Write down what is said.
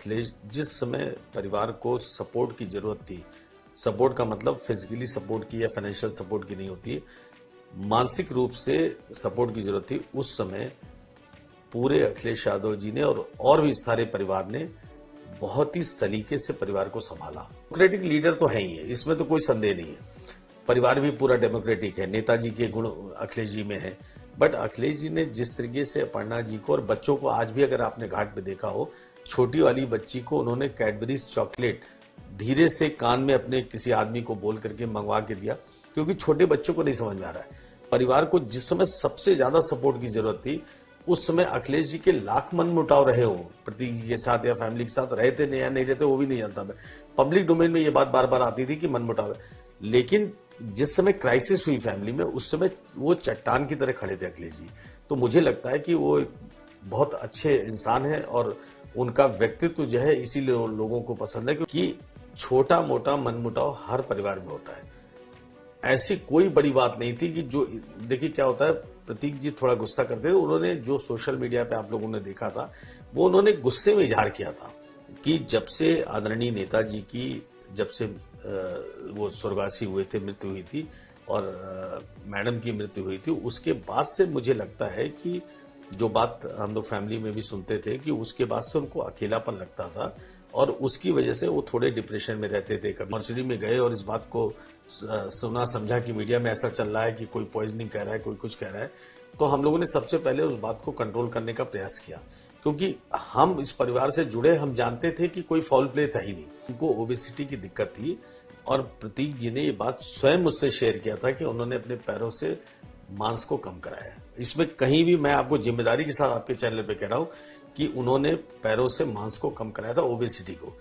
अखिलेश जिस समय परिवार को सपोर्ट की जरूरत थी, सपोर्ट का मतलब फिजिकली सपोर्ट की या फाइनेंशियल सपोर्ट की नहीं होती, मानसिक रूप से सपोर्ट की जरूरत थी, उस समय पूरे अखिलेश यादव जी ने और भी सारे परिवार ने बहुत ही सलीके से परिवार को संभाला। डेमोक्रेटिक लीडर तो है ही है, इसमें तो कोई संदेह नहीं है। परिवार भी पूरा डेमोक्रेटिक है, नेताजी के गुण अखिलेश जी में है। बट अखिलेश जी ने जिस तरीके से अपर्णा जी को और बच्चों को, आज भी अगर आपने घाट पे देखा हो, छोटी वाली बच्ची को उन्होंने कैडबरीज चॉकलेट धीरे से कान में अपने किसी आदमी को बोल करके मंगवा के दिया, क्योंकि छोटे बच्चों को नहीं समझ में आ रहा है। परिवार को जिस समय सबसे ज्यादा सपोर्ट की जरूरत थी, उस समय अखिलेश जी के लाख मन मुटाव रहे हो प्रतीक जी के साथ या फैमिली के साथ, रहते नहीं या नहीं रहते वो भी नहीं जानता मैं। पब्लिक डोमेन में ये बात बार बार आती थी कि मन मुटाव है, लेकिन जिस समय क्राइसिस हुई फैमिली में, उस समय वो चट्टान की तरह खड़े थे अखिलेश जी। तो मुझे लगता है कि वो बहुत अच्छे इंसान है और उनका व्यक्तित्व जो है इसीलिए लोगों को पसंद है, क्योंकि छोटा मोटा मनमुटाव हर परिवार में होता है। ऐसी कोई बड़ी बात नहीं थी कि जो, देखिए क्या होता है, प्रतीक जी थोड़ा गुस्सा करते थे, उन्होंने जो सोशल मीडिया पे आप लोगों ने देखा था वो उन्होंने गुस्से में इजहार किया था कि जब से आदरणीय नेताजी की, जब से वो स्वर्गवासी हुए थे, मृत्यु हुई थी और मैडम की मृत्यु हुई थी, उसके बाद से मुझे लगता है कि जो बात हम लोग फैमिली में भी सुनते थे कि उसके बाद से उनको अकेलापन लगता था और उसकी वजह से वो थोड़े डिप्रेशन में रहते थे। कभी मर्चरी में गए और इस बात को सुना समझा कि मीडिया में ऐसा चल रहा है कि कोई पॉइजनिंग कह रहा है, कोई कुछ कह रहा है, तो हम लोगों ने सबसे पहले उस बात को कंट्रोल करने का प्रयास किया, क्योंकि हम इस परिवार से जुड़े, हम जानते थे कि कोई फाउल प्ले था ही नहीं। उनको ओबेसिटी की दिक्कत थी और प्रतीक जी ने ये बात स्वयं मुझसे शेयर किया था कि उन्होंने अपने पैरों से मांस को कम कराया। इसमें कहीं भी मैं आपको जिम्मेदारी के साथ आपके चैनल पे कह रहा हूं कि उन्होंने पैरों से मांस को कम कराया था, ओबेसिटी को।